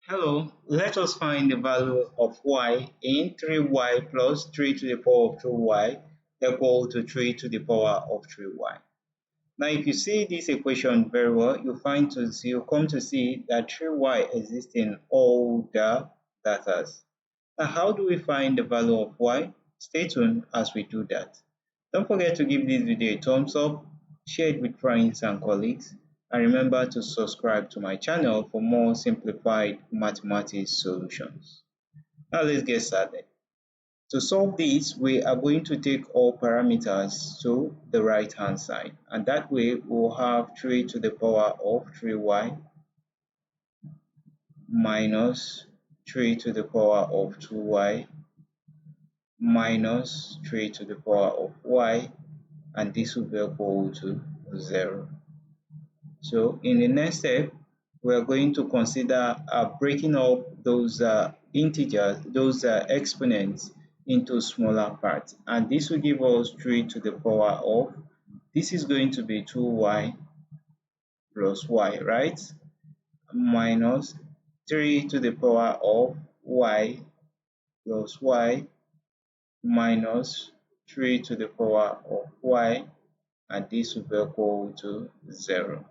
Hello, let us find the value of y in 3y plus 3 to the power of 2y equal to 3 to the power of 3y. Now, if you see this equation very well, you'll come to see that 3y exists in all the data. Now, how do we find the value of y? Stay tuned as we do that. Don't forget to give this video a thumbs up, share it with friends and colleagues, and remember to subscribe to my channel for more simplified mathematics solutions. Now let's get started. To solve this, we are going to take all parameters to the right hand side, and that way we'll have 3 to the power of 3y minus 3 to the power of 2y minus 3 to the power of y, and this will be equal to 0. So in the next step, we are going to consider breaking up those integers, those exponents into smaller parts, and this will give us 3 to the power of, this is going to be 2y plus y, right? Minus 3 to the power of y plus y minus 3 to the power of y, and this will be equal to 0.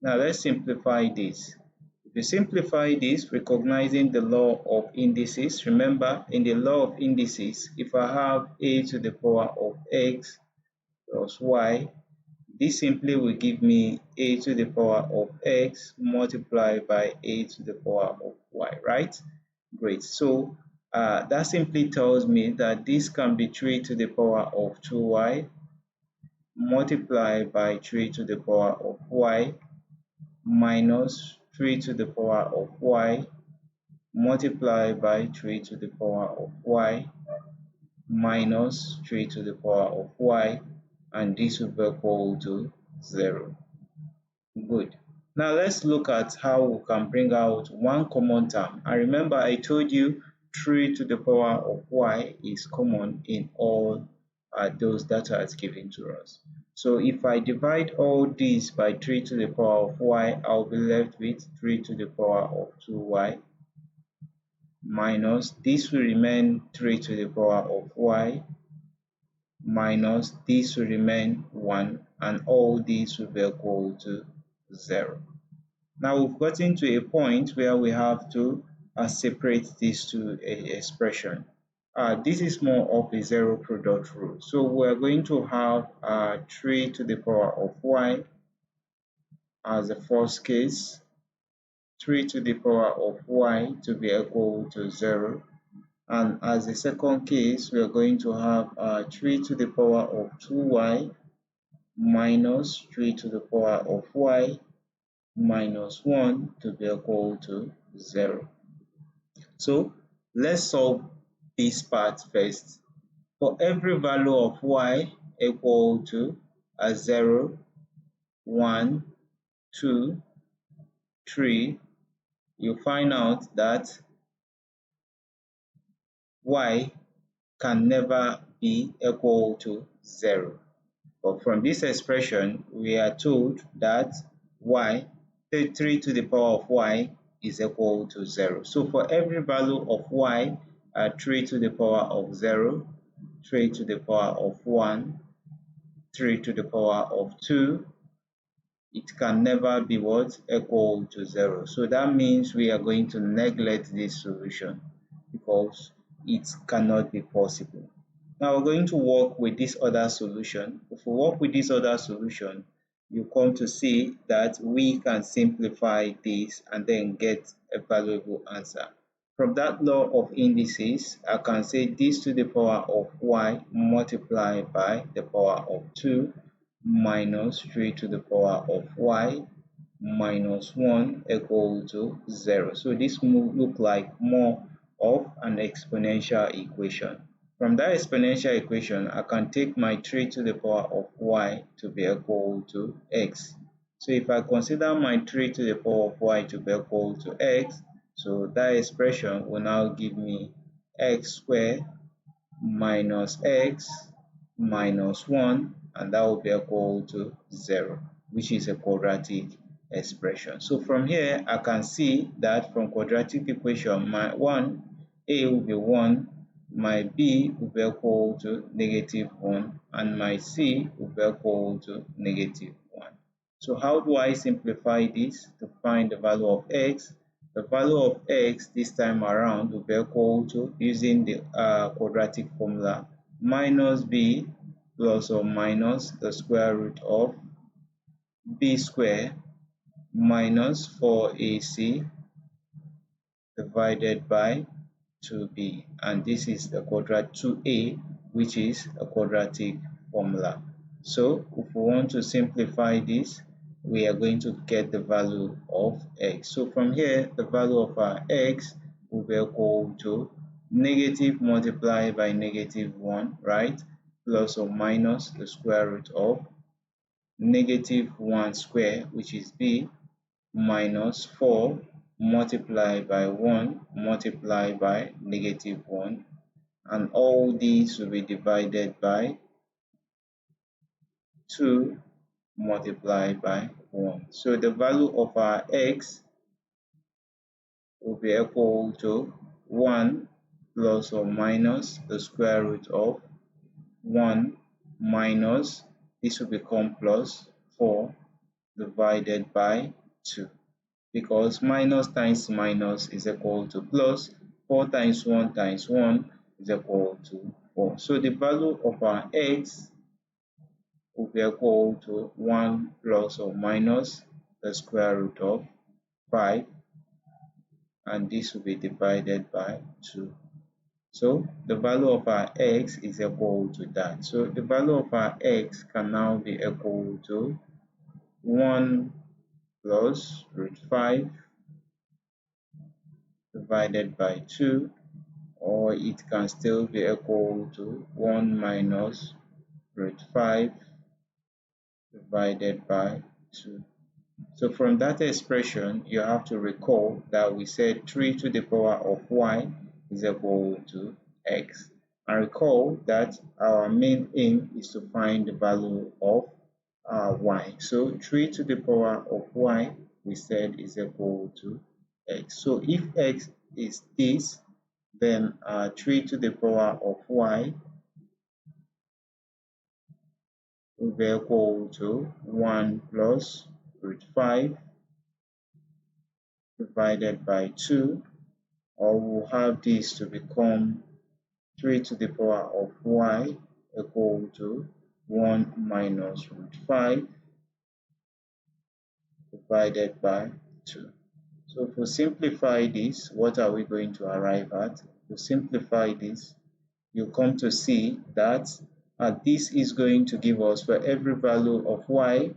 Now let's simplify this. If you simplify this, recognizing the law of indices, remember in the law of indices, if I have a to the power of x plus y, this simply will give me a to the power of x multiplied by a to the power of y, right? Great. So that simply tells me that this can be 3 to the power of 2y multiplied by 3 to the power of y minus 3 to the power of y multiplied by 3 to the power of y minus 3 to the power of y, and this will be equal to 0. Good. Now let's look at how we can bring out one common term. And remember, I told you 3 to the power of y is common in all those data given to us. So if I divide all these by 3 to the power of y, I'll be left with 3 to the power of 2y minus, this will remain 3 to the power of y minus, this will remain 1, and all these will be equal to 0. Now we've gotten to a point where we have to separate these two expressions. This is more of a zero product rule. So we're going to have 3 to the power of y as the first case, 3 to the power of y to be equal to 0. And as the second case, we are going to have 3 to the power of 2y minus 3 to the power of y minus 1 to be equal to 0. So let's solve this part first. For every value of y equal to 0, 1, 2, 3, you find out that y can never be equal to 0. But from this expression, we are told that y, 3 to the power of y is equal to 0. So for every value of y, 3 to the power of 0, 3 to the power of 1, 3 to the power of 2, it can never be what? Equal to 0. So that means we are going to neglect this solution because it cannot be possible. Now we're going to work with this other solution. If we work with this other solution, you come to see that we can simplify this and then get a valuable answer. From that law of indices, I can say this to the power of y multiplied by the power of 2 minus 3 to the power of y minus 1 equal to 0. So this will look like more of an exponential equation. From that exponential equation, I can take my 3 to the power of y to be equal to x. So if I consider my 3 to the power of y to be equal to x, so that expression will now give me x squared minus x minus 1, and that will be equal to 0, which is a quadratic expression. So from here, I can see that from quadratic equation, my 1a will be 1, my b will be equal to -1, and my c will be equal to -1. So how do I simplify this to find the value of x? The value of x this time around will be equal to, using the quadratic formula, minus b plus or minus the square root of b square minus 4ac divided by 2b, and this is the quadratic 2a, which is a quadratic formula. So if we want to simplify this, we are going to get the value of x. So from here, the value of our x will be equal to negative multiplied by -1, right, plus or minus the square root of -1 square, which is b, minus 4 multiplied by 1 multiplied by -1, and all these will be divided by 2 multiplied by 1. So the value of our x will be equal to 1 plus or minus the square root of 1 minus, this will become plus 4 divided by 2, because minus times minus is equal to plus. 4 times 1 times 1 is equal to 4. So the value of our x will be equal to 1 plus or minus the square root of 5, and this will be divided by 2. So the value of our x is equal to that. So the value of our x can now be equal to 1 plus root 5 divided by 2, or it can still be equal to 1 minus root 5 divided by 2. So from that expression, you have to recall that we said 3 to the power of y is equal to x. And recall that our main aim is to find the value of y. So 3 to the power of y, we said, is equal to x. So if x is this, then 3 to the power of y will be equal to 1 plus root 5 divided by 2, or we'll have this to become 3 to the power of y equal to 1 minus root 5 divided by 2. So if we simplify this, what are we going to arrive at? To simplify this, you come to see that this is going to give us, for every value of y,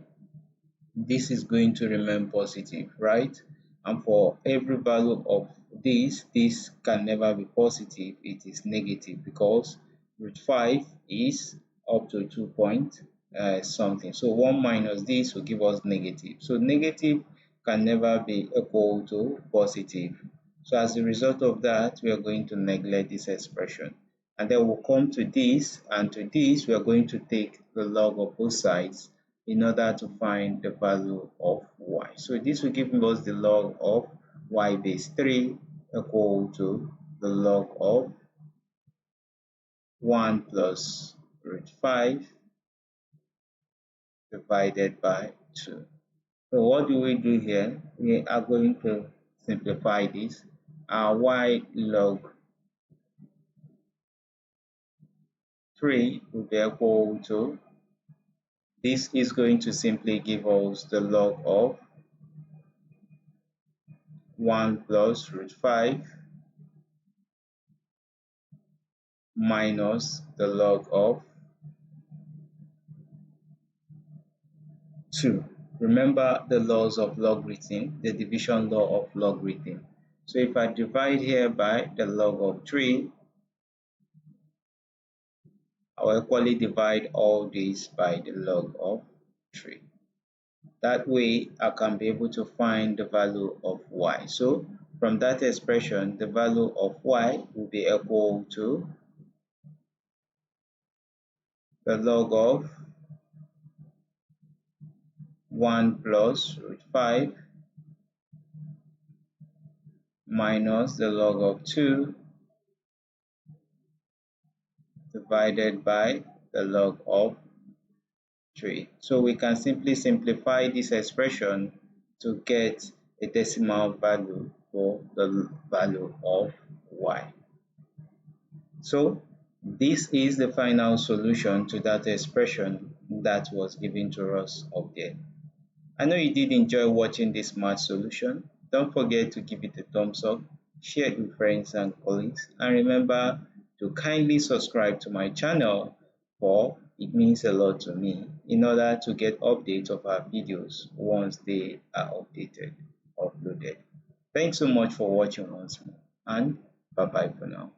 this is going to remain positive, right? And for every value of this can never be positive, it is negative, because root 5 is up to 2 point something. So 1 minus this will give us negative. So negative can never be equal to positive. So as a result of that, we are going to neglect this expression. And then we'll come to this, and to this we are going to take the log of both sides in order to find the value of y. So this will give us the log of y base 3 equal to the log of 1 plus root 5 divided by 2. So what do we do here? We are going to simplify this. Our y log 3 will be equal to, this is going to simply give us the log of 1 plus root 5 minus the log of 2. Remember the laws of logarithm, the division law of logarithm. So if I divide here by the log of 3, I will equally divide all this by the log of 3. That way, I can be able to find the value of y. So from that expression, the value of y will be equal to the log of 1 plus root 5 minus the log of 2 divided by the log of 3. So we can simply simplify this expression to get a decimal value for the value of y. So this is the final solution to that expression that was given to us up there. I know you did enjoy watching this math solution. Don't forget to give it a thumbs up, share it with friends and colleagues, and remember to kindly subscribe to my channel, for it means a lot to me, in order to get updates of our videos once they are uploaded. Thanks so much for watching once more, and bye bye for now.